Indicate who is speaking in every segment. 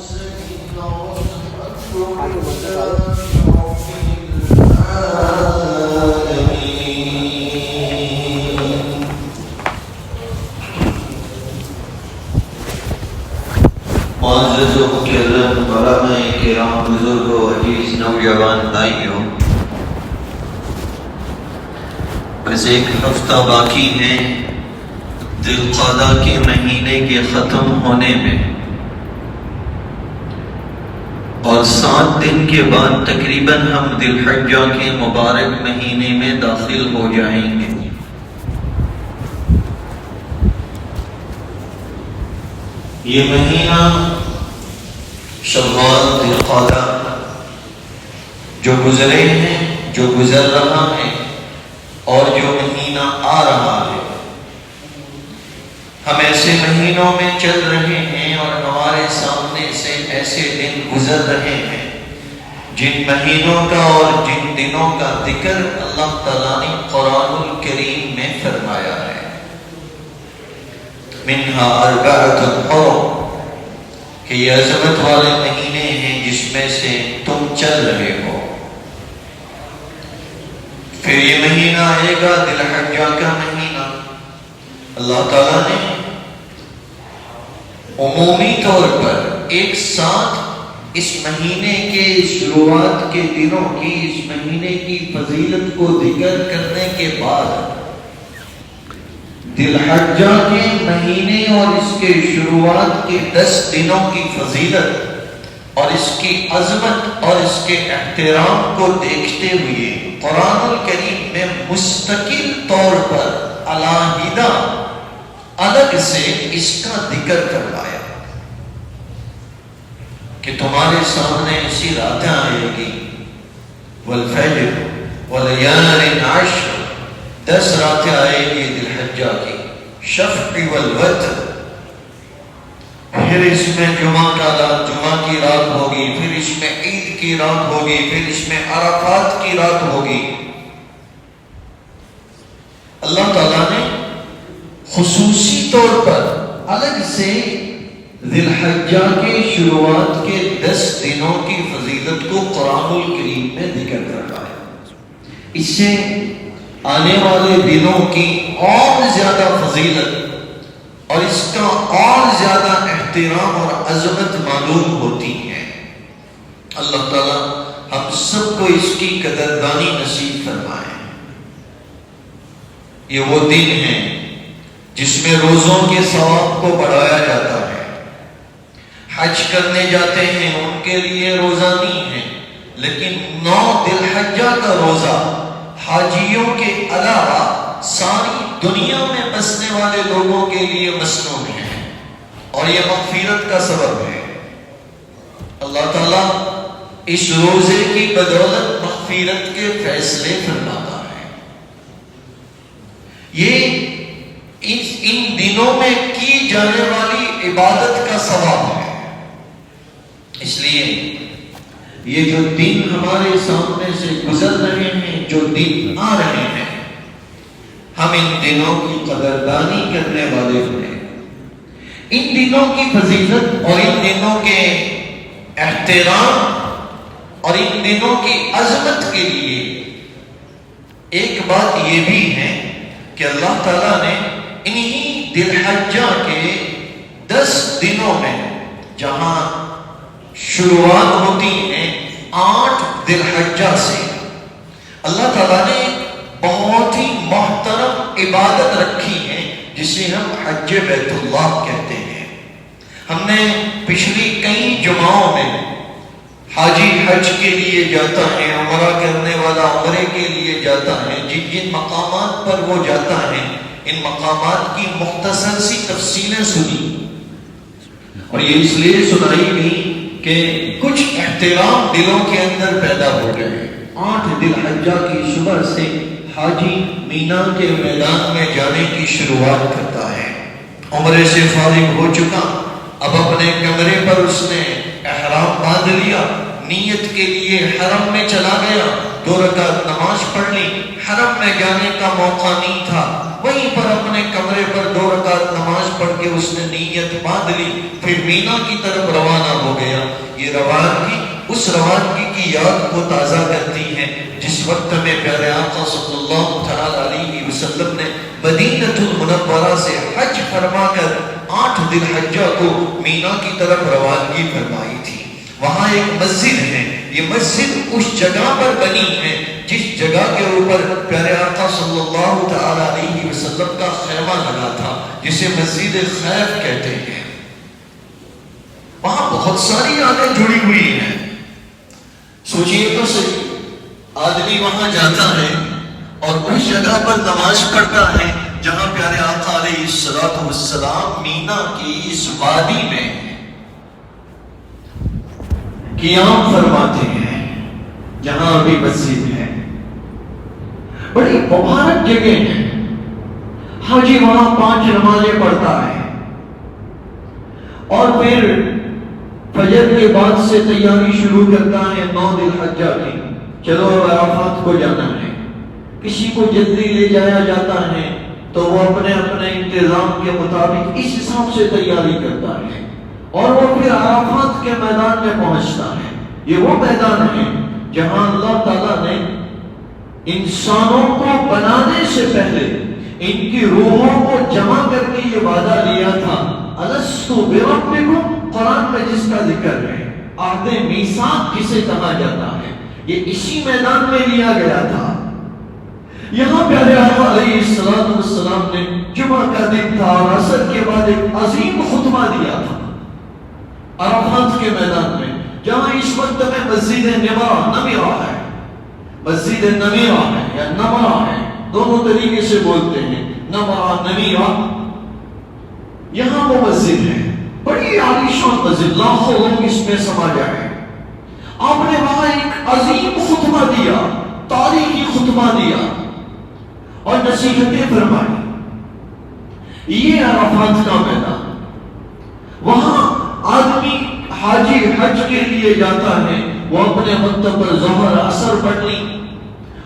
Speaker 1: معزز و مکرم علماء کرام، بزرگ و عزیز نوجوان بھائیوں، بس ایک ہفتہ باقی ہے ذی القعدہ کے مہینے کے ختم ہونے میں، اور 7 دن کے بعد تقریباً ہم ذی الحجہ کے مبارک مہینے میں داخل ہو جائیں گے۔ یہ مہینہ شوال ذی القعدہ جو گزرے ہیں، جو گزر رہا ہے، اور جو مہینہ آ رہا ہے، ہم ایسے مہینوں میں چل رہے ہیں اور ہمارے سامنے سے ایسے دن گزر رہے ہیں جن مہینوں کا اور جن دنوں کا ذکر اللہ تعالیٰ نے قرآن الکریم میں فرمایا ہے۔ منہا اربعۃ حرم، کہ یہ عظمت والے مہینے ہیں جس میں سے تم چل رہے ہو۔ پھر یہ مہینہ آئے گا ذی الحجہ کا مہینہ۔ اللہ تعالیٰ نے عمومی طور پر ایک ساتھ اس مہینے کے شروعات کے دنوں کی، اس مہینے کی فضیلت کو ذکر کرنے کے بعد ذی الحجہ کے مہینے اور اس کے شروعات کے 10 دنوں کی فضیلت اور اس کی عظمت اور اس کے احترام کو دیکھتے ہوئے قرآن الکریم میں مستقل طور پر علیحدہ الگ سے اس کا ذکر کروایا کہ تمہارے سامنے ایسی راتیں آئے گی، والفجر ولیال عشر، 10 راتیں آئے گی ذی الحجہ کی، شفع والوتر، پھر اس میں جمعہ کی رات ہوگی، پھر اس میں عید کی رات ہوگی، پھر اس میں عرفات کی رات ہوگی۔ اللہ تعالیٰ نے خصوصی طور پر الگ سے ذی الحجہ کے شروعات کے 10 دنوں کی فضیلت کو قرآن الکریم میں ذکر کروایا۔ اس سے آنے والے دنوں کی اور زیادہ فضیلت اور اس کا اور زیادہ احترام اور عظمت معلوم ہوتی ہے۔ اللہ تعالیٰ ہم سب کو اس کی قدردانی نصیب فرمائے۔ یہ وہ دن ہیں جس میں روزوں کے ثواب کو بڑھایا جاتا ہے۔ حج کرنے جاتے ہیں ان کے لیے روزہ نہیں ہے، لیکن 9 ذی الحجہ کا روزہ حاجیوں کے علاوہ ساری دنیا میں بسنے والے لوگوں کے لیے مسنون ہے، اور یہ مغفرت کا سبب ہے۔ اللہ تعالیٰ اس روزے کی بدولت مغفرت کے فیصلے فرماتا ہے۔ یہ ان دنوں میں کی جانے والی عبادت کا ثواب ہے۔ اس لیے یہ جو دن ہمارے سامنے سے گزر رہے ہیں، جو دن آ رہے ہیں، ہم ان دنوں کی قدردانی کرنے والے ہیں۔ ان دنوں کی فضیلت اور ان دنوں کے احترام اور ان دنوں کی عظمت کے لیے ایک بات یہ بھی ہے کہ اللہ تعالیٰ نے انہی ذی الحجہ کے 10 دنوں میں، جہاں شروعات ہوتی ہیں 8 ذی الحجہ سے، اللہ تعالیٰ نے بہت ہی محترم عبادت رکھی ہے جسے ہم حج بیت اللہ کہتے ہیں۔ ہم نے پچھلی کئی جمعوں میں حاجی حج کے لیے جاتا ہے، عمرہ کرنے والا عمرے کے لیے جاتا ہے، جن جن مقامات پر وہ جاتا ہے ان مقامات کی مختصر سی تفصیلیں سنی، اور یہ اس لیے سنائی گئی کہ کچھ احترام دلوں کے اندر پیدا ہو گئے۔ 8 ذی الحجہ کی صبح سے حاجی مینا کے میدان میں جانے کی شروعات کرتا ہے۔ عمرے سے فارغ ہو چکا، اب اپنے کمرے پر اس نے احرام باندھ لیا، نیت کے لیے حرم میں چلا گیا، 2 رکعت نماز پڑھ لی، حرم میں جانے کا موقع نہیں تھا، وہیں پر اپنے کمرے پر 2 رکعت نماز پڑھ کے اس نے نیت باندھ لی، پھر مینا کی طرف روانہ ہو گیا۔ یہ روانگی اس روانگی کی یاد کو تازہ کرتی ہے جس وقت میں پیارے آقا صلی اللہ تعالی علیہ وسلم نے مدینہ المنورہ سے حج فرما کر 8 ذی الحجہ کو مینا کی طرف روانگی فرمائی تھی۔ وہاں ایک مسجد ہے، یہ مسجد اس جگہ پر بنی ہے جس جگہ کے اوپر پیارے آقا صلی اللہ تعالی علیہ وسلم کا خیمہ لگا تھا، جسے مسجد خیف کہتے ہیں۔ وہاں بہت ساری یادیں جڑی ہوئی ہیں۔ سوچئے تو صحیح، آدمی وہاں جاتا ہے اور اس جگہ پر نماز پڑھتا ہے جہاں پیارے آقا علیہ السلام مینا کی اس وادی میں قیام فرماتے ہیں، جہاں ابھی مسجد ہے، بڑی مبارک جگہ ہے۔ حاجی وہاں 5 نمازیں پڑھتا ہے اور پھر فجر کے بعد سے تیاری شروع کرتا ہے 9 ذی الحجہ کی، چلو عرفات کو جانا ہے۔ کسی کو جلدی لے جایا جاتا ہے تو وہ اپنے اپنے انتظام کے مطابق اس حساب سے تیاری کرتا ہے اور وہ پھر عرفات کے میدان میں پہنچتا ہے۔ یہ وہ میدان ہے جہاں اللہ تعالیٰ نے انسانوں کو بنانے سے پہلے ان کی روحوں کو جمع کر کے یہ وعدہ لیا تھا، الستُ بربکم، قرآن میں جس کا ذکر ہے، عہد میثاق جسے کہا جاتا ہے، یہ اسی میدان میں لیا گیا تھا۔ یہاں پیارے آقا علیہ السلام نے جمعہ کا دن تھا اور عصر کے بعد ایک عظیم خطبہ دیا تھا عرفات کے میدان میں، جہاں اس وقت میں مسجد نمیرہ ہے، مسجد نمیرہ ہے یا نمرہ ہے، دونوں طریقے سے بولتے ہیں، نمرہ نمیرہ، یہاں وہ مسجد ہے، بڑی عالیشان مسجد، لاکھوں لوگ اس میں سما جائے۔ آپ نے وہاں ایک عظیم خطبہ دیا، تاریخی خطبہ دیا اور نصیحتیں فرمائی۔ یہ عرفات کا میدان، وہاں آدمی حاجی حج کے لیے جاتا ہے، وہ اپنے وقت پر ظہر عصر پڑھ لی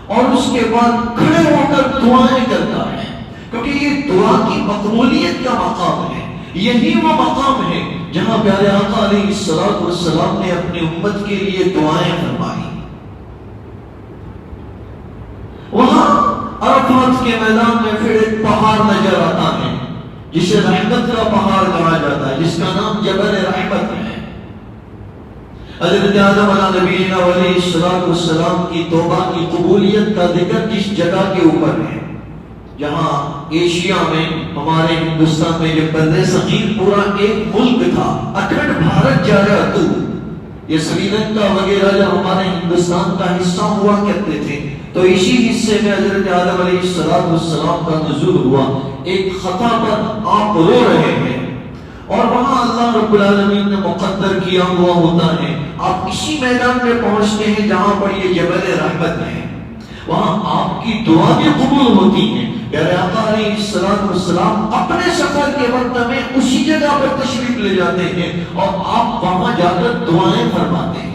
Speaker 1: اور اس کے بعد کھڑے ہو کر دعائیں کرتا ہے، کیونکہ یہ دعا کی مقبولیت کا مقام ہے۔ یہی وہ مقام ہے جہاں پیارے آقا علیہ السلام نے اپنی امت کے لیے دعائیں فرمائی۔ وہاں عرفات کے میدان میں پھر ایک پہاڑ نظر آتا ہے جسے رحمت کا پہاڑ کہا جاتا ہے، جس کا نام جبل رحمت ہے۔ حضرت آدم علیہ نبینا علیہ السلام کی توبہ کی قبولیت کا ذکر جس جگہ کے اوپر ہے، جہاں ایشیا میں، ہمارے ہندوستان میں جب بر صغیر پورا ایک ملک تھا، اکھنڈ بھارت جایا تو یہ سری لنکا وغیرہ جب ہمارے ہندوستان کا حصہ ہوا کرتے تھے، تو اسی حصے میں حضرت آدم علیہ السلام کا نزول ہوا۔ ایک خطا پر آپ رو رہے ہیں اور وہاں اللہ رب العالمین نے مقدر کیا ہوا ہوتا ہے، آپ اسی میدان میں پہنچتے ہیں جہاں پر یہ جبل رحمت ہے، وہاں آپ کی دعا بھی قبول ہوتی ہے۔ پیارے آقا علیہ السلام اپنے سفر کے وقت میں اسی جگہ پر تشریف لے جاتے ہیں اور آپ وہاں جا کر دعائیں فرماتے ہیں۔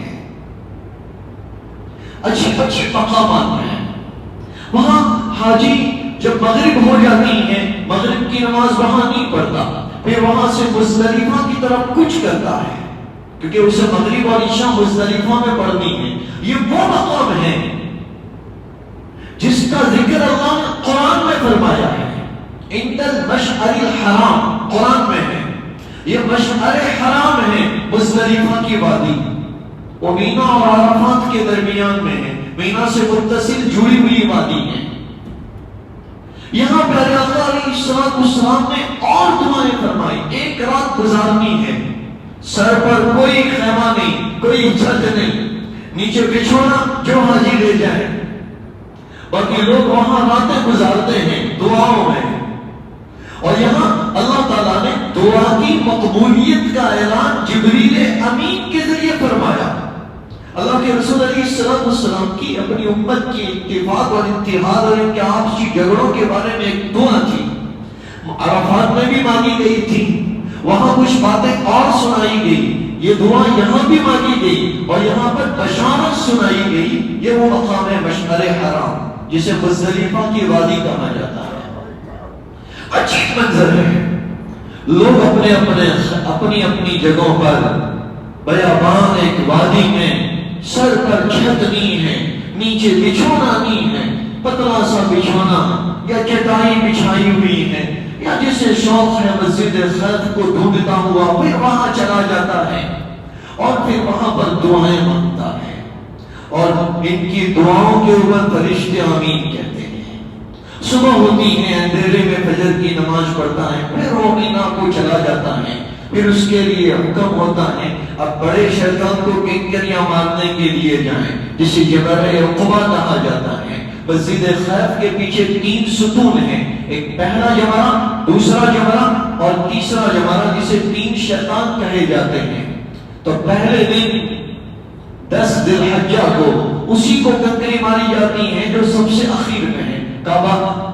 Speaker 1: اچھی اچھی مقامات ہیں وہاں۔ حاجی جب مغرب ہو جاتی ہے، مغرب کی نماز وہاں نہیں پڑھتا، پھر وہاں سے مزدلفہ کی طرف کچھ کرتا ہے، کیونکہ اسے مغرب اور عشاء مزدلفہ میں پڑھنی ہے۔ یہ وہ مقام ہے جس کا ذکر اللہ نے قرآن میں فرمایا ہے، عند المشعر الحرام، قرآن میں ہے۔ یہ مشعر حرام ہے مزدلفہ کی وادی، وہ مینا اور عرفات کے درمیان میں ہے، مینا سے متصل جڑی ہوئی وادی ہے۔ یہاں پیارے آقا علیہ السلام نے اور دعائیں فرمائی۔ ایک رات گزارنی ہے، سر پر کوئی خیمہ نہیں، کوئی چھت نہیں، نیچے بچھونا جو حاجی لے جائے، باقی لوگ وہاں راتیں گزارتے ہیں دعاؤں میں۔ اور یہاں اللہ تعالیٰ نے دعا کی مقبولیت کا اعلان جبریل امین کے ذریعے فرمایا۔ اللہ کے رسول علیہ السلام کی اپنی امت کی اتفاق اور اتحاد اور ان کے آپسی جھگڑوں کے بارے میں ایک دعا تھی، عرفات میں بھی مانگی گئی تھی، وہاں کچھ باتیں اور سنائی گئی۔ یہ دعا یہاں بھی مانگی گئی اور یہاں پر بشارت سنائی گئی. یہ وہ مقام ہے مشعر حرام جسے مزدلفہ کی وادی کہا جاتا ہے. عجیب منظر ہے. لوگ اپنی اپنی جگہوں پر بیابان ایک وادی میں سر پر چھت نہیں ہے, نیچے بچھونا نہیں ہے, پتلا سا بچھونا یا چٹائی بچھائی ہوئی ہے, یا جسے شوق ہے مسجد خیف کو ڈھونڈتا ہوا پھر وہاں چلا جاتا ہے اور پھر وہاں پر دعائیں مانگتا ہے, اور ان کی دعاؤں کے اوپر فرشتے آمین کہتے ہیں. صبح ہوتی ہے, اندھیرے میں فجر کی نماز پڑھتا ہے, پھر وہ مینا کو چلا جاتا ہے. پھر اس کے لیے حکم ہوتا ہے اب بڑے شیطان کو کنکریاں مارنے کے لیے جائیں, جسے جبر عقبہ کہا جاتا ہے. مسجد خیف کے پیچھے 3 ستون ہیں, ایک پہلا جمرہ, دوسرا جمرہ اور تیسرا جمرہ, جسے 3 شیطان کہے جاتے ہیں. تو پہلے دن 10 ذی الحجہ کو اسی کو کنکری ماری جاتی ہے جو سب سے اخیر میں ہے. کعبہ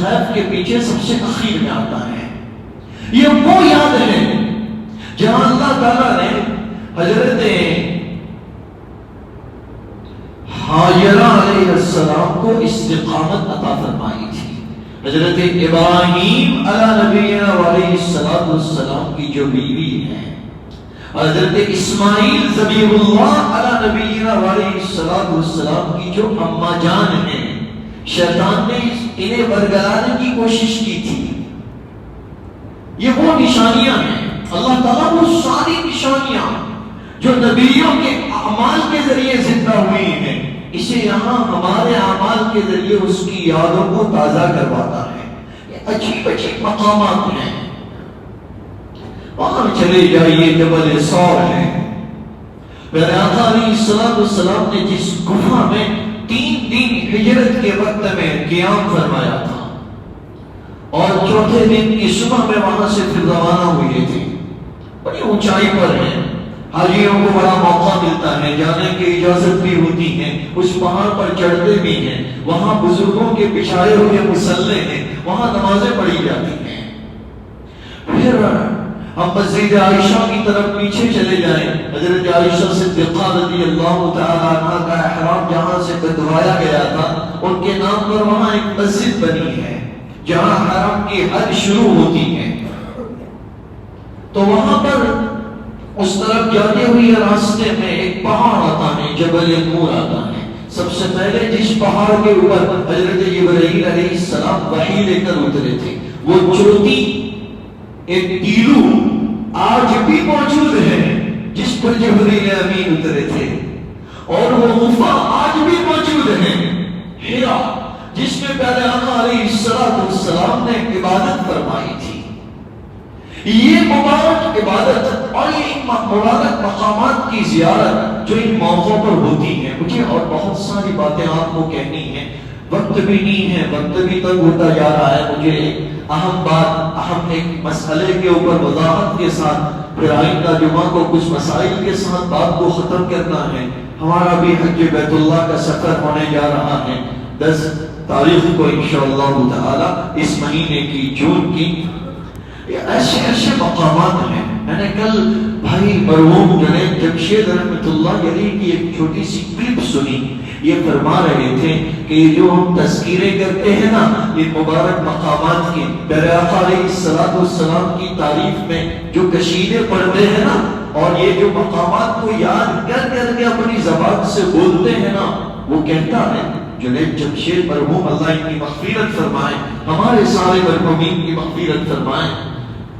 Speaker 1: خیف کے پیچھے سب سے اخیر میں آتا ہے. یہ وہ یاد ہے جہاں اللہ تعالیٰ نے حضرت حاجرہ علیہ السلام کو استقامت عطا فرمائی تھی. حضرت ابراہیم علیہ نبینا علیہ السلام کی جو بیوی ہے, حضرت اسماعیل ذبیح اللہ علیہ نبینا علیہ السلام کی جو اماں جان ہے, شیطان نے انہیں برگلانے کی کوشش کی تھی. یہ وہ نشانیاں ہیں. اللہ تعالیٰ وہ ساری نشانیاں جو نبیوں کے اعمال کے ذریعے زندہ ہوئی ہیں, اسے یہاں ہمارے اعمال کے ذریعے اس کی یادوں کو تازہ کرواتا ہے. یہ عجیب عجیب مقامات ہیں. وہاں چلے جائیے, جبل ثور ہے. میرے آقا علیہ السلام نے جس گفا میں 3 دن ہجرت کے وقت میں قیام فرمایا تھا, اور چوتھے دن کی صبح میں وہاں سے پھر روانہ ہوئے تھے. بڑی اونچائی پر ہیں, حاجیوں کو بڑا موقع ملتا ہے, جانے کی اجازت بھی ہوتی ہے, اس پہاڑ پر چڑھتے بھی ہیں. وہاں بزرگوں کے بچھائے ہوئے مصلے ہیں, وہاں نمازیں پڑھی جاتی ہیں. پھر ہم مسجد عائشہ کی طرف پیچھے چلے جائیں. حضرت عائشہ صدیقہ رضی اللہ تعالیٰ عنہ کا احرام جہاں سے بدوایا گیا تھا, ان کے نام پر وہاں ایک مسجد بنی ہے جہاں حرم کی حج شروع ہوتی ہے. تو وہاں پر اس طرف جاتے ہوئے راستے میں ایک پہاڑ آتا ہے, جبل نور آتا ہے. سب سے پہلے جس پہاڑ کے اوپر حضرت جبرائیل علیہ السلام وحی لے کر اترے تھے, وہ چوٹی ایک ٹیلو آج بھی موجود ہے جس پر جبرائیل امین اترے تھے, اور وہ غفا آج بھی موجود ہے ہیرا, جس میں پیارے آقا علیہ السلام نے عبادت فرمائی تھی. یہ مبارک عبادت اور یہ مبارک مقامات کی زیارت جو ان موقعوں پر ہوتی ہیں, مجھے اور بہت ساری باتیں آپ کو کہنی ہیں, وقت بھی نہیں ہے, وقت بھی تنگ ہوتا جا رہا ہے. مجھے ایک اہم ایک مسئلے کے اوپر وضاحت کے ساتھ پھر آئندہ جمعہ کو کچھ مسائل کے ساتھ بات کو ختم کرنا ہے. ہمارا بھی حج بیت اللہ کا سفر ہونے جا رہا ہے 10 تاریخ کو انشاءاللہ تعالی, اس مہینے کی جون کی. ایسے مقامات ہیں. میں نے کل بھائی مرحوم جنید جمشید رحمۃ اللہ علیہ کی ایک چھوٹی سی کلپ سنی. یہ فرما رہے تھے کہ جو ہم تذکیریں کرتے ہیں نا یہ مبارک مقامات کی, پیارے آقا علیہ السلام کی تعریف میں جو قصیدے پڑھتے ہیں نا, اور یہ جو مقامات کو یاد کر کر کے اپنی زبان سے بولتے ہیں نا, وہ کہتا ہے جنید جمشید مرحوم, اللہ ان کی مغفرت فرمائے, ہمارے سارے مرحومین کی مغفرت فرمائے,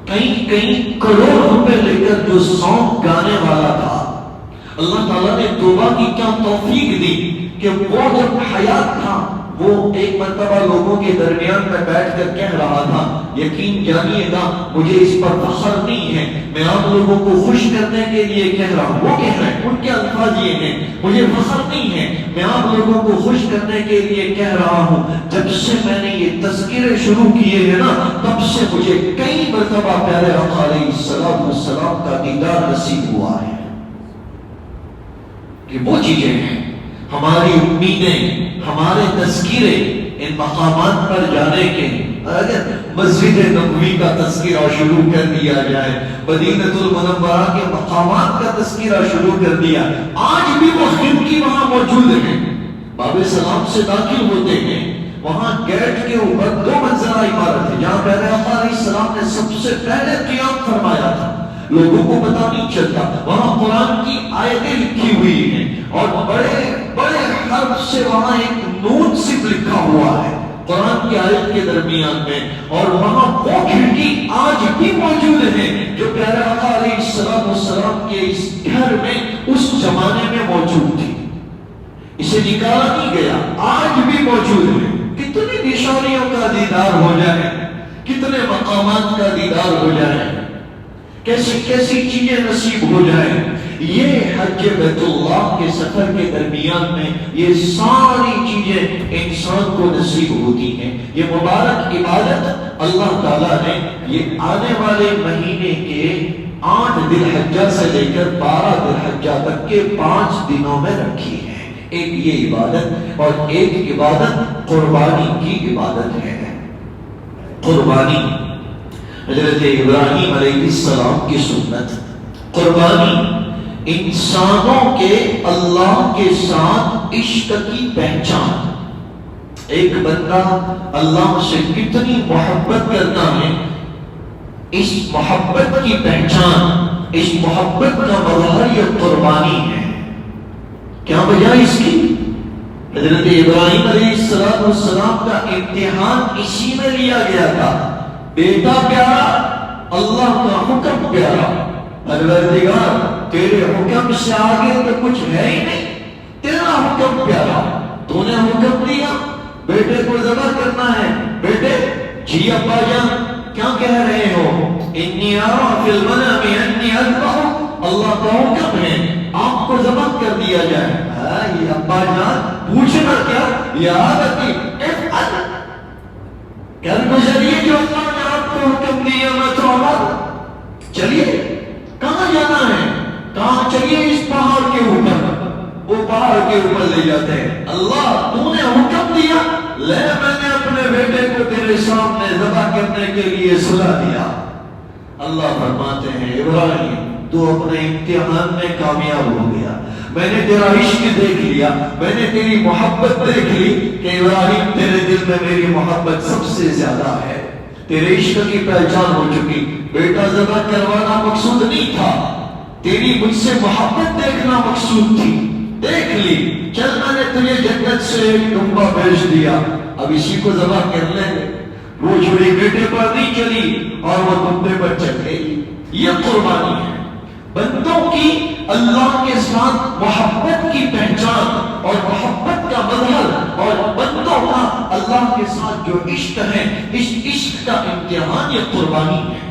Speaker 1: کئی کروڑ روپے لے کر جو سانگ گانے والا تھا, اللہ تعالیٰ نے توبہ کی کیا توفیق دی کہ وہ جب حیات تھا وہ ایک مرتبہ لوگوں کے درمیان میں بیٹھ کر کہہ رہا تھا, یقین جانیے گا مجھے اس پر فخر نہیں ہے, میں آپ لوگوں کو خوش کرنے کے لیے کہہ رہا ہوں. وہ کہہ رہے ہیں, ان کے الفاظ یہ ہیں, مجھے فخر نہیں ہے, میں آپ لوگوں کو خوش کرنے کے لیے کہہ رہا ہوں, جب سے میں نے یہ تذکرے شروع کیے ہیں نا تب سے مجھے کئی مرتبہ پیارے آقا علیہ السلام کا دیدار نصیب ہوا ہے. کہ وہ چیزیں ہیں ہماری امیدیں, ہمارے تذکیرے ان مقامات پر جانے کے اگر مسجد نبوی کا تذکرہ شروع کر دیا جائے، مدینہ المنورہ کے مقامات کا تذکرہ شروع کر دیا، آج بھی وہ خرقی وہاں موجود ہیں، باب سلام سے داخل ہوتے ہیں، وہاں گیٹ کے اوپر 2 منزلہ عمارت ہے جہاں پیارے آقا علیہ السلام نے سب سے پہلے قیام فرمایا تھا، لوگوں کو پتہ نہیں چلتا، وہاں قرآن کی آیتیں لکھی ہوئی ہیں اور بڑے بڑے حرف سے وہاں ایک نون صرف لکھا ہوا ہے قرآن کی آیت کے درمیان میں، اور وہاں وہ کھڑکی آج بھی موجود ہے جو پیارے آقا علیہ السلام کے اس گھر میں اس زمانے میں موجود تھی، اسے نکالا نہیں گیا، آج بھی موجود ہے۔ کتنی نشانیوں کا دیدار ہو جائے، کتنے مقامات کا دیدار ہو جائے، کیسی کیسی چیزیں نصیب ہو جائیں، یہ حج بیت اللہ کے سفر کے درمیان میں یہ ساری چیزیں انسان کو نصیب ہوتی ہیں۔ یہ مبارک عبادت اللہ تعالیٰ نے یہ آنے والے مہینے کے 8 ذی الحجہ سے لے کر 12 ذی الحجہ تک کے 5 دنوں میں رکھی ہے۔ ایک یہ عبادت اور ایک عبادت قربانی کی عبادت ہے۔ قربانی حضرت ابراہیم علیہ السلام کی سنت، قربانی انسانوں کے اللہ کے ساتھ عشق کی پہچان۔ ایک بندہ اللہ سے کتنی محبت کرتا ہے، اس محبت کی پہچان، اس محبت کا مظہر یہ قربانی ہے۔ کیا وجہ اس کی؟ حضرت ابراہیم علیہ السلام کا امتحان اسی میں لیا گیا تھا، بیٹا پیارا، اللہ کا حکم پیارا، پروردگار تیرے حکم سے آگے تو کچھ ہے ہی نہیں، تیرا حکم پیارا، تو نے حکم دیا بیٹے کو ذبح کرنا ہے، بیٹے جی ابا جان کیا کہہ رہے ہو؟ انی ارا فی المنام انی اذبح، اللہ کا حکم ہے آپ کو ذبح کر دیا جائے۔ یہ ابا جان پوچھنا کیا، یا ابتی افعل، کل گزریے جو اللہ نے آپ کو حکم دیا میں تو عمر، چلیے کہاں جانا ہے؟ کہاں چلیے؟ اس پہاڑ کے اوپر، وہ پہاڑ کے اوپر لے جاتے ہیں۔ اللہ تو نے حکم دیا، لے میں نے اپنے بیٹے کو تیرے سامنے ذبح کرنے کے لیے سلا دیا۔ اللہ فرماتے ہیں ابراہیم تو اپنے امتحان میں کامیاب ہو گیا، میں نے تیرا عشق دیکھ لیا، میں نے تیری محبت دیکھ لی کہ ابراہیم تیرے دل میں میری محبت سب سے زیادہ ہے، تیرے عشق کی پہچان ہو چکی، بیٹا ذبح کروانا مقصود نہیں تھا، تیری مجھ سے محبت دیکھنا مقصود تھی، دیکھ لی، چل میں نے تجھے جنت سے ایک ڈمبا بھیج دیا، اب اسی کو ذبح کر لیں۔ وہ چھری بیٹے پر نہیں چلی اور وہ ڈمبے پر چل گئی۔ یہ قربانی ہے، بندوں کی اللہ کے ساتھ محبت کی پہچان اور محبت کا مظہر، اور بندوں کا اللہ کے ساتھ جو عشق ہے، اس عشق کا امتحان یہ قربانی ہے۔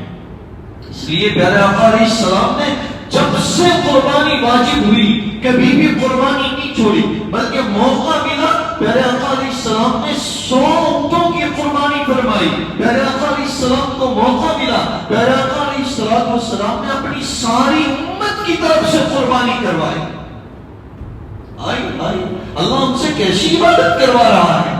Speaker 1: اس لیے پیارے آقا علیہ السلام نے جب سے قربانی واجب ہوئی کبھی بھی قربانی نہیں چھوڑی، بلکہ موقع ملا پیارے آقا علیہ السلام نے 100 اونٹوں کی قربانی فرمائی۔ پیارے آقا علیہ السلام کو موقع ملا، پیارے آقا علیہ السلام نے اپنی ساری امت کی طرف سے قربانی کروائی۔ آئی اللہ ہم سے کیسی عبادت کروا رہا ہے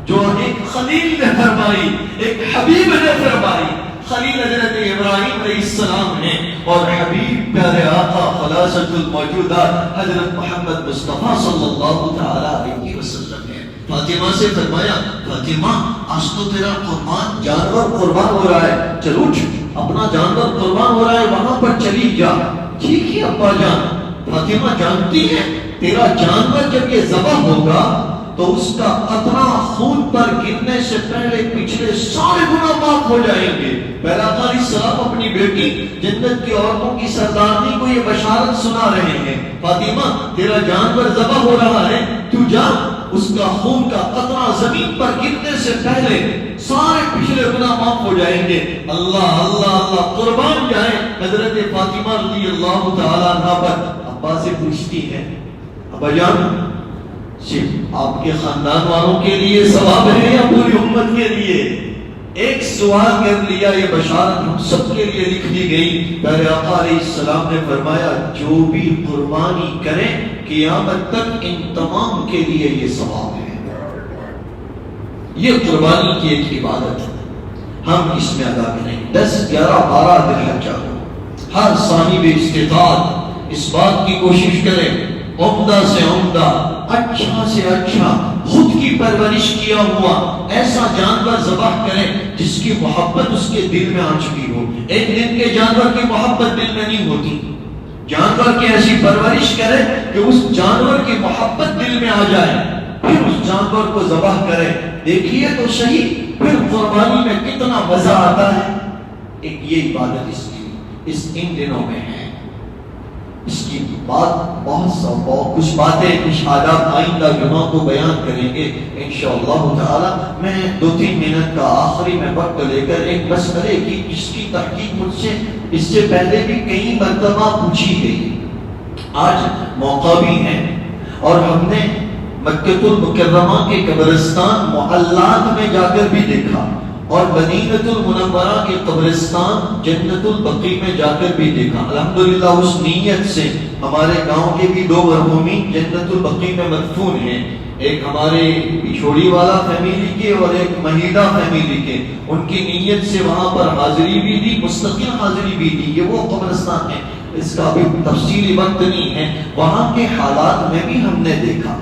Speaker 1: جو ایک خلیل نے فرمائی، ایک حبیب نے فرمائی۔ خلیل حضرت ابراہیم علیہ السلام نے اور حبیب پیارے آقا خلاصۃ الموجودات حضرت محمد مصطفیٰ صلی اللہ تعالی علیہ وسلم نے فاطمہ سے فرمایا، فاطمہ آج تو تیرا قربان جانور قربان ہو رہا ہے، چلو اپنا جانور قربان ہو رہا ہے وہاں پر چلی جا۔ ٹھیک ہے ابا جان۔ فاطمہ جانتی ہے تیرا جانور جب یہ ذبح ہوگا تو اس کا قطرہ خون پر گرنے سے پہلے پچھلے سارے گناہ معاف ہو جائیں گے۔ پہلا علیہ السلام اپنی بیٹی جنت کی عورتوں کی سردارنی کو یہ بشارت سنا رہے ہیں، فاطمہ تیرا جانور ذبح ہو رہا ہے، تو جا اس کا خون کا قطرہ زمین پر گرنے سے پہلے سارے پچھلے گناہ معاف ہو جائیں گے۔ اللہ اللہ اللہ، قربان جائے حضرت فاطمہ رضی اللہ تعالیٰ عنہ پر۔ ابا سے پوچھتی ہے، ابا جان صرف آپ کے خاندان والوں کے لیے ثواب ہے یا پوری امت کے لیے؟ ایک سوال کر لیا، یہ بشارت ہم سب کے لیے لکھ دی گئی۔ پیارے آقا علیہ السلام نے فرمایا جو بھی قربانی کرے قیامت تک ان تمام کے لیے یہ ثواب ہے۔ یہ قربانی کی ایک عبادت ہے۔ ہم اس میں ادا کریں. 10 11 12 دن لگ جاتا. ہر صاحب استطاعت اس بات کی کوشش کرے عمدہ سے عمدہ اچھا سے اچھا خود کی پرورش کیا ہوا ایسا جانور ذبح کرے جس کی محبت اس کے دل میں آ چکی ہو. ایک دن کے جانور کی محبت دل میں نہیں ہوتی. جانور کی ایسی پرورش کرے کہ اس جانور کی محبت دل میں آ جائے, پھر اس جانور کو ذبح کرے. دیکھیے تو صحیح پھر قربانی میں کتنا مزہ آتا ہے. ایک یہ عبادت اس ان دنوں میں ہے. اس کی بات بہت کچھ باتیں کچھ آداب آئندہ جمعہ کو بیان کریں گے انشاءاللہ تعالی. میں 2-3 منٹ کا آخری میں وقت لے کر ایک مسئلے کی اس کی تحقیق مجھ سے اس سے پہلے بھی کئی مرتبہ پوچھی گئی. آج موقع بھی ہے اور ہم نے مکہ المکرمہ کے قبرستان معلات میں جا کر بھی دیکھا اور مدینہ المنورہ کے قبرستان جنت البقیع میں جا کر بھی دیکھا. الحمدللہ اس نیت سے ہمارے گاؤں کے بھی 2 مرحومین جنت البقیع میں مدفون ہیں. ایک ہمارے پچھوڑی والا فیملی کے اور ایک مہیدہ فیملی کے. ان کی نیت سے وہاں پر حاضری بھی دی, مستقل حاضری بھی دی. یہ وہ قبرستان ہے, اس کا بھی تفصیلی وقت نہیں ہے. وہاں کے حالات میں بھی ہم نے دیکھا.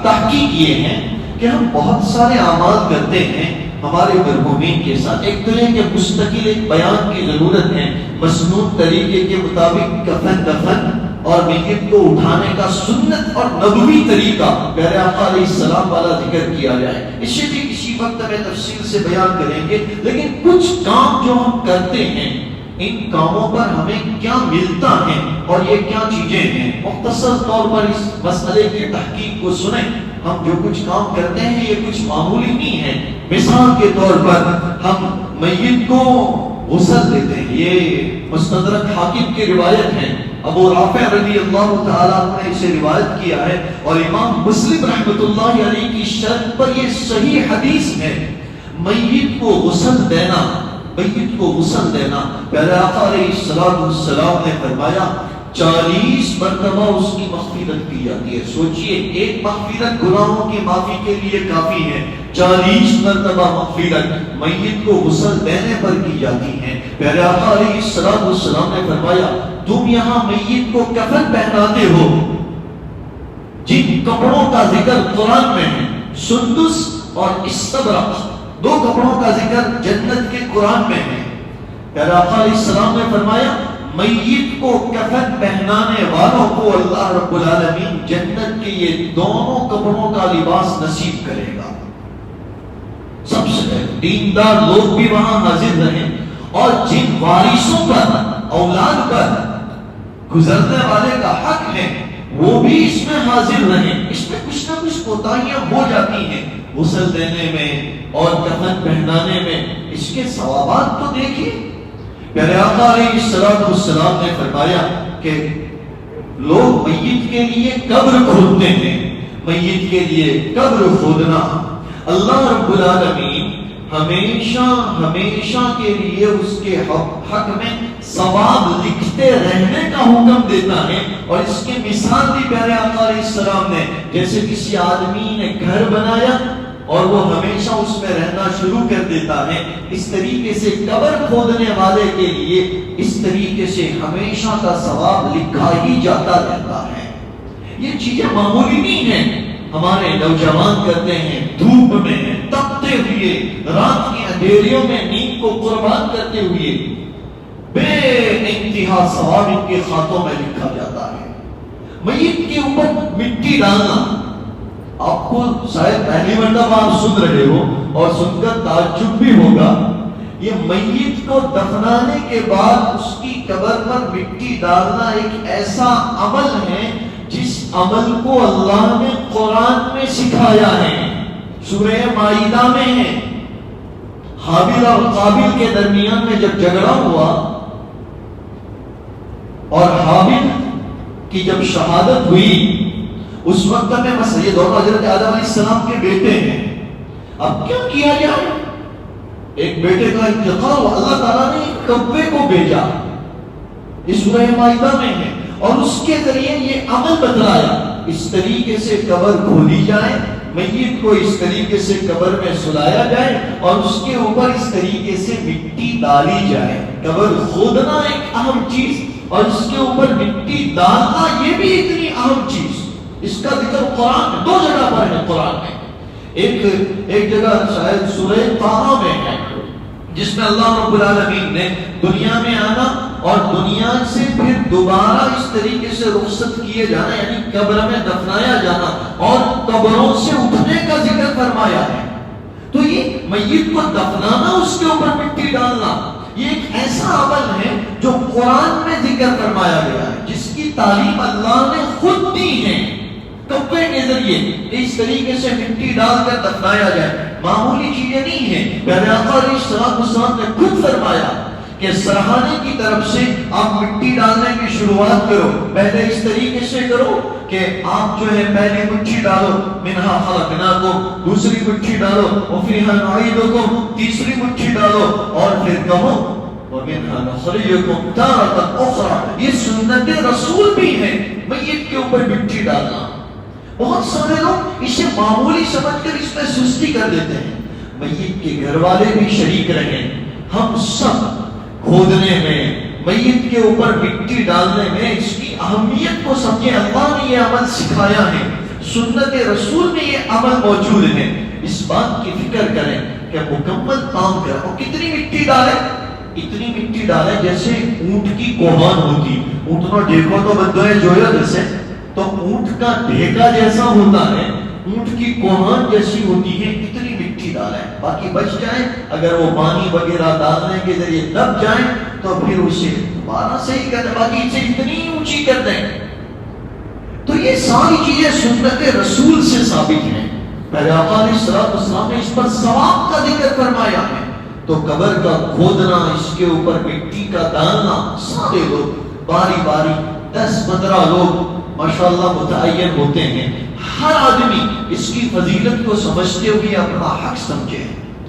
Speaker 1: تحقیق یہ ہے کہ ہم بہت سارے اعمال کرتے ہیں ہمارے مرحومین کے ساتھ. ایک تو یہ کہ مستقل ایک بیان کی ضرورت ہے. مسنون طریقے کے مطابق کفن دفن اور میت کو اٹھانے کا سنت اور نبوی طریقہ پیارے آقا علیہ السلام والا ذکر کیا جائے. اسے بھی کسی وقت میں تفصیل سے بیان کریں گے. لیکن کچھ کام جو ہم کرتے ہیں ان کاموں پر ہمیں کیا ملتا ہے اور یہ کیا چیزیں ہیں, مختصر طور پر اس مسئلے کی تحقیق کو سنیں. ہم جو کچھ کام کرتے ہیں یہ کچھ معمولی نہیں ہے. مثال کے طور پر ہم میت کو غسل دیتے ہیں. یہ مستدرک حاکم کی روایت ہے. ابو رافع رضی اللہ تعالیٰ نے اسے روایت کیا ہے اور امام مسلم رحمۃ اللہ علیہ کی شرط پر یہ صحیح حدیث ہے. میت کو غسل دینا, میت کو غسل دینا, پیارے آقا علیہ السلام نے فرمایا 40 مرتبہ اس کی مغفرت کی جاتی ہے. سوچئے ایک مغفرت گناہوں کی معافی کے لیے کافی ہے, 40 مرتبہ مغفرت میت کو غسل دینے پر کی جاتی ہے. پیارے آقا علیہ السلام نے فرمایا تم یہاں میت کو کفن پہناتے ہو, جن کپڑوں کا ذکر قرآن میں ہے سندس اور استبرق, 2 کپڑوں کا ذکر جنت کے قرآن میں ہے. پیارے آقا علیہ السلام نے فرمایا میت کو کفن پہنانے والوں کو اللہ رب العالمین جنت کے یہ دونوں کپڑوں کا لباس نصیب کرے گا. سب سے دیندار لوگ بھی وہاں حاضر رہیں اور جن وارثوں پر اولاد پر گزرنے والے کا حق ہے وہ بھی اس میں حاضر رہیں. اس میں کچھ نہ کچھ کوتاہیاں ہو جاتی ہیں غسل دینے میں اور کفن پہنانے میں. اس کے ثوابات تو دیکھیے. پیارے آقا علیہ السلام نے فرمایا کہ لوگ میت کے لیے قبر کھودتے ہیں. میت کے لیے قبر کھودنا اللہ رب العالمین ہمیشہ کے لیے اس کے حق میں ثواب لکھتے رہنے کا حکم دیتا ہے. اور اس کی مثال دی پیارے آقا علیہ السلام نے, جیسے کسی آدمی نے گھر بنایا اور وہ ہمیشہ اس میں رہنا شروع کر دیتا ہے, اس طریقے سے قبر کھودنے والے کے لیے اس طریقے سے ہمیشہ کا ثواب لکھا ہی جاتا رہتا ہے. یہ چیزیں معمولی نہیں ہیں. ہمارے نوجوان کرتے ہیں دھوپ میں تپتے ہوئے, رات کے اندھیریوں میں نیند کو قربان کرتے ہوئے, بے انتہا ثواب ان کے خاتوں میں لکھا جاتا ہے. میت کے اوپر مٹی ڈالنا, آپ کو شاید پہلی مرتبہ آپ سن رہے ہو اور سن کر تعجب بھی ہوگا. یہ میت کو دفنانے کے بعد اس کی قبر پر مٹی ڈالنا ایک ایسا عمل ہے جس عمل کو اللہ نے قرآن میں سکھایا ہے. سورہ مائدہ میں ہے. حابیل اور قابیل کے درمیان میں جب جھگڑا ہوا اور حابیل کی جب شہادت ہوئی اس وقت میں بس یہ دونوں حضرت آدم علیہ السلام کے بیٹے ہیں. اب کیا کیا جائے؟ ایک بیٹے کا انتقال, اللہ تعالیٰ نے ایک کبے کو بھیجا, یہ سورہ مائدہ میں ہے, اور اس کے ذریعے یہ عمل بتلایا اس طریقے سے قبر کھولی جائے, میت کو اس طریقے سے قبر میں سلایا جائے اور اس کے اوپر اس طریقے سے مٹی ڈالی جائے. قبر کھودنا ایک اہم چیز اور اس کے اوپر مٹی ڈالنا یہ بھی اتنی اہم چیز. اس کا ذکر قرآن میں 2 جگہ پر ہے. قرآن میں ایک جگہ شاید سورہ طٰہٰ میں ہے جس میں اللہ رب العالمین نے دنیا میں آنا اور دنیا سے پھر دوبارہ اس طریقے سے رخصت کیے جانا یعنی قبر میں دفنایا جانا اور قبروں سے اٹھنے کا ذکر فرمایا ہے. تو یہ میت کو دفنانا, اس کے اوپر مٹی ڈالنا, یہ ایک ایسا عمل ہے جو قرآن میں ذکر فرمایا گیا ہے, جس کی تعلیم اللہ نے خود دی ہے. کپڑے کے ذریعے اس طریقے سے مٹی ڈال کر دفنایا جائے معمولی چیزیں نہیں ہیں. پیارے آقا علیہ السلام نے خود فرمایا کہ سرہانے کی طرف سے آپ مٹی ڈالنے کی شروعات کرو. پہلے اس طریقے سے کرو کہ آپ جو ہے پہلی مٹھی ڈالو, منہا خلقناکم, دوسری مٹھی ڈالو, وفیہا نعیدکم, تیسری مٹھی ڈالو اور پھر کہو ومنہا نخرجکم تارۃ اخری. یہ سنت رسول بھی ہے میت کے اوپر مٹی ڈالنا. بہت سارے لوگ اسے معمولی سمجھ کر اس میں سستی کر دیتے ہیں. میت کے گھر والے بھی شریک رہیں, ہم سب کھودنے میں, میت کے اوپر مٹی ڈالنے میں اس کی اہمیت کو سمجھیں. اللہ نے یہ عمل سکھایا ہے, سنت رسول میں یہ عمل موجود ہے. اس بات کی فکر کریں کہ مکمل کام کریں. اور کتنی مٹی ڈالیں؟ اتنی مٹی ڈالیں جیسے اونٹ کی کوہان ہوتی. اونٹ نو دیکھو تو بندہ ہے جو جیسے تو اونٹ کا ڈھیکا جیسا ہوتا ہے, اونٹ کی کوہان جیسی ہوتی ہے. اتنی مٹی ڈالیں, باقی بچ جائیں. اگر وہ پانی وغیرہ ڈالنے کے ذریعے دب جائیں تو پھر اسے دوبارہ صحیح کر دیں, باقی اسے اتنی اونچی کر دیں. تو یہ ساری چیزیں سنت رسول سے ثابت ہیں. پہلے آقا علیہ السلام نے اس پر ثواب کا ذکر فرمایا ہے. تو قبر کا کھودنا, اس کے اوپر مٹی کا ڈالنا, سارے لوگ باری باری 10-15 لوگ ماشاءاللہ متعین ہوتے ہیں. ہر آدمی اس کی فضیلت کو سمجھتے ہوئے اپنا حق سمجھے.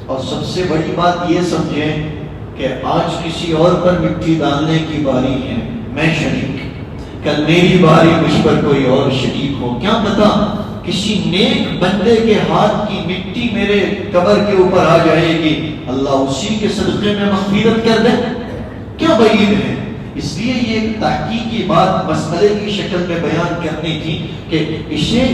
Speaker 1: اور سب سے بڑی بات یہ سمجھیں کہ آج کسی اور پر مٹی ڈالنے کی باری ہے, میں شریک, کل میری باری, مجھ پر کوئی اور شریک ہو. کیا پتا کسی نیک بندے کے ہاتھ کی مٹی میرے قبر کے اوپر آ جائے گی, اللہ اسی کے صدقے میں مغفرت کر دے. کیا بعید ہے. اس لیے یہ ایک تحقیقی بات مسئلے کی شکل میں بیان کرنی تھی کہ اسے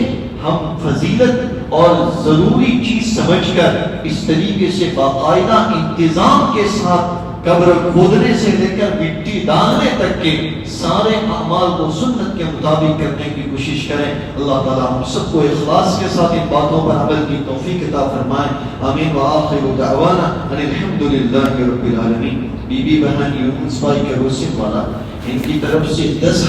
Speaker 1: ہم فضیلت اور ضروری چیز سمجھ کر اس طریقے سے باقاعدہ انتظام کے ساتھ قبر کھودنے سے لے کر مٹی ڈالنے تک کے سارے اعمال کو سنت کے مطابق کرنے کی کوشش کریں. اللہ تعالیٰ ہم سب کو اخلاص کے ساتھ ان باتوں پر عمل کی توفیق عطا فرمائے. آمین. وآخر دعوانا ان الحمدللہ رب العالمین. بی بی بہن یونس بھائی کے روسن والا, ان کی طرف سے 10